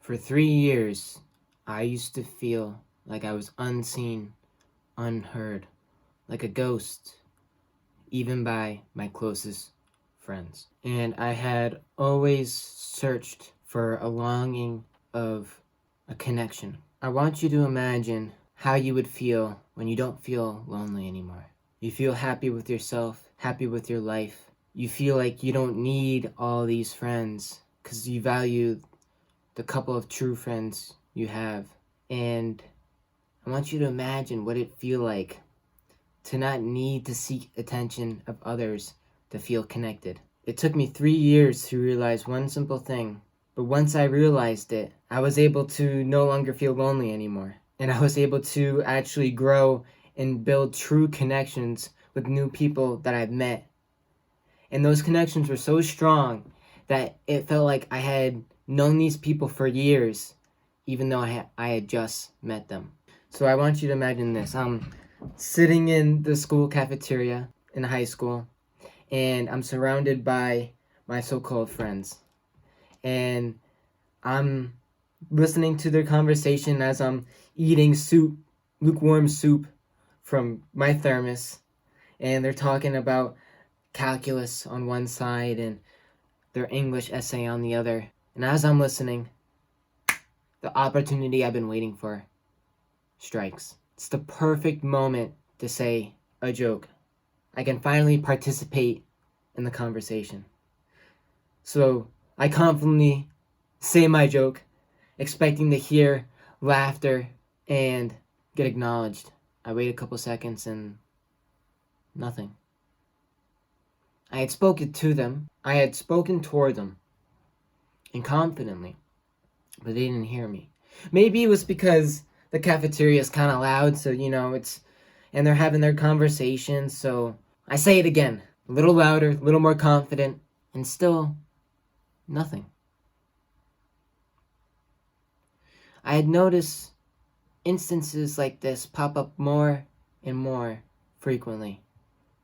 For 3 years, I used to feel like I was unseen, unheard, like a ghost, even by my closest friends. And I had always searched for a longing of a connection. I want you to imagine how you would feel when you don't feel lonely anymore. You feel happy with yourself, happy with your life. You feel like you don't need all these friends because you value the couple of true friends you have. And I want you to imagine what it feel like to not need to seek attention of others to feel connected. It took me 3 years to realize one simple thing, but once I realized it, I was able to no longer feel lonely anymore. And I was able to actually grow and build true connections with new people that I've met. And those connections were so strong that it felt like I had known these people for years, even though I had just met them. So I want you to imagine this. I'm sitting in the school cafeteria in high school, and I'm surrounded by my so-called friends. And I'm listening to their conversation as I'm eating soup, lukewarm soup from my thermos. And they're talking about calculus on one side and their English essay on the other. And as I'm listening, the opportunity I've been waiting for strikes. It's the perfect moment to say a joke. I can finally participate in the conversation. So I confidently say my joke, expecting to hear laughter and get acknowledged. I wait a couple seconds and nothing. I had spoken to them. I had spoken toward them, and confidently, but they didn't hear me. Maybe it was because the cafeteria is kind of loud, so and they're having their conversation, so I say it again, a little louder, a little more confident, and still nothing. I had noticed instances like this pop up more and more frequently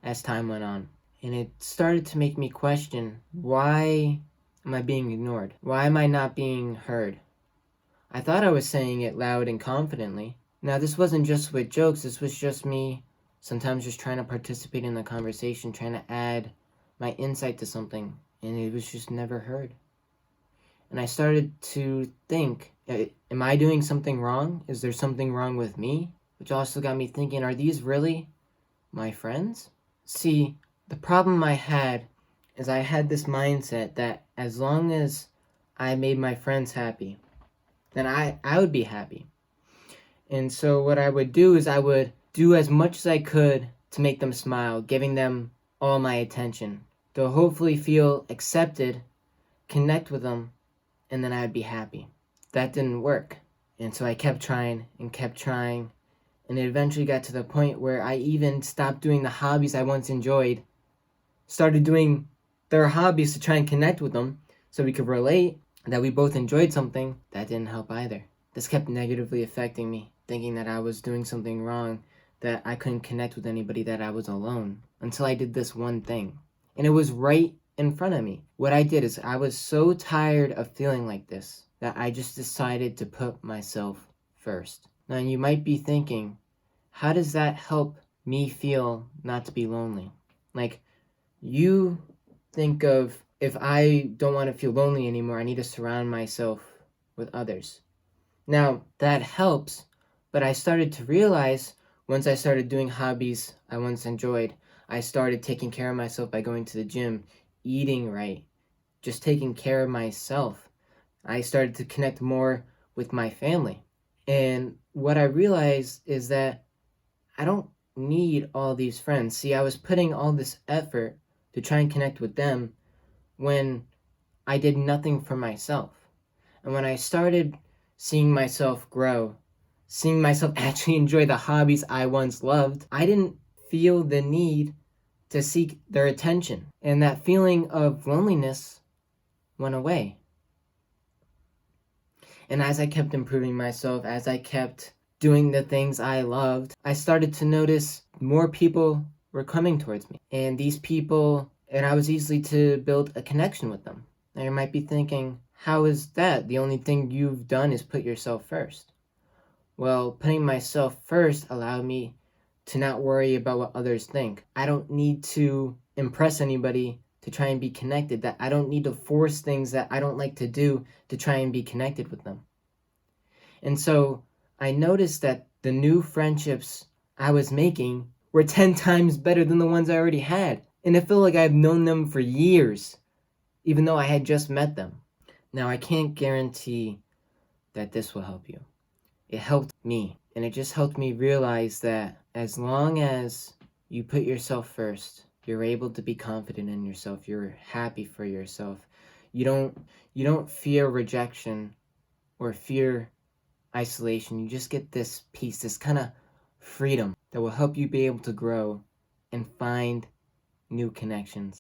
as time went on, and it started to make me question, why am I being ignored? Why am I not being heard? I thought I was saying it loud and confidently. Now, this wasn't just with jokes, this was just me sometimes just trying to participate in the conversation, trying to add my insight to something, and it was just never heard. And I started to think, am I doing something wrong? Is there something wrong with me? Which also got me thinking, are these really my friends? See, the problem I had is I had this mindset that as long as I made my friends happy, then I would be happy. And so what I would do is I would do as much as I could to make them smile, giving them all my attention. They'll hopefully feel accepted, connect with them, and then I'd be happy. That didn't work. And so I kept trying, and it eventually got to the point where I even stopped doing the hobbies I once enjoyed, started doing their hobbies to try and connect with them so we could relate, that we both enjoyed something. That didn't help either. This kept negatively affecting me, thinking that I was doing something wrong, that I couldn't connect with anybody, that I was alone, until I did this one thing. And it was right in front of me. What I did is I was so tired of feeling like this that I just decided to put myself first. Now you might be thinking, how does that help me feel not to be lonely? Like, you think of, if I don't want to feel lonely anymore, I need to surround myself with others. Now, that helps, but I started to realize once I started doing hobbies I once enjoyed, I started taking care of myself by going to the gym, eating right, just taking care of myself. I started to connect more with my family. And what I realized is that I don't need all these friends. See, I was putting all this effort to try and connect with them when I did nothing for myself. And when I started seeing myself grow, seeing myself actually enjoy the hobbies I once loved, I didn't feel the need to seek their attention. And that feeling of loneliness went away. And as I kept improving myself, as I kept doing the things I loved, I started to notice more people were coming towards me. And these people, and I was easily to build a connection with them. Now you might be thinking, How is that? The only thing you've done is put yourself first. Well, putting myself first allowed me to not worry about what others think. I don't need to impress anybody to try and be connected. That I don't need to force things that I don't like to do to try and be connected with them. And so I noticed that the new friendships I was making were 10 times better than the ones I already had. And it felt like I've known them for years, even though I had just met them. Now, I can't guarantee that this will help you. It helped me, and it just helped me realize that as long as you put yourself first, you're able to be confident in yourself, you're happy for yourself. You don't fear rejection or fear isolation. You just get this peace, this kind of freedom that will help you be able to grow and find new connections.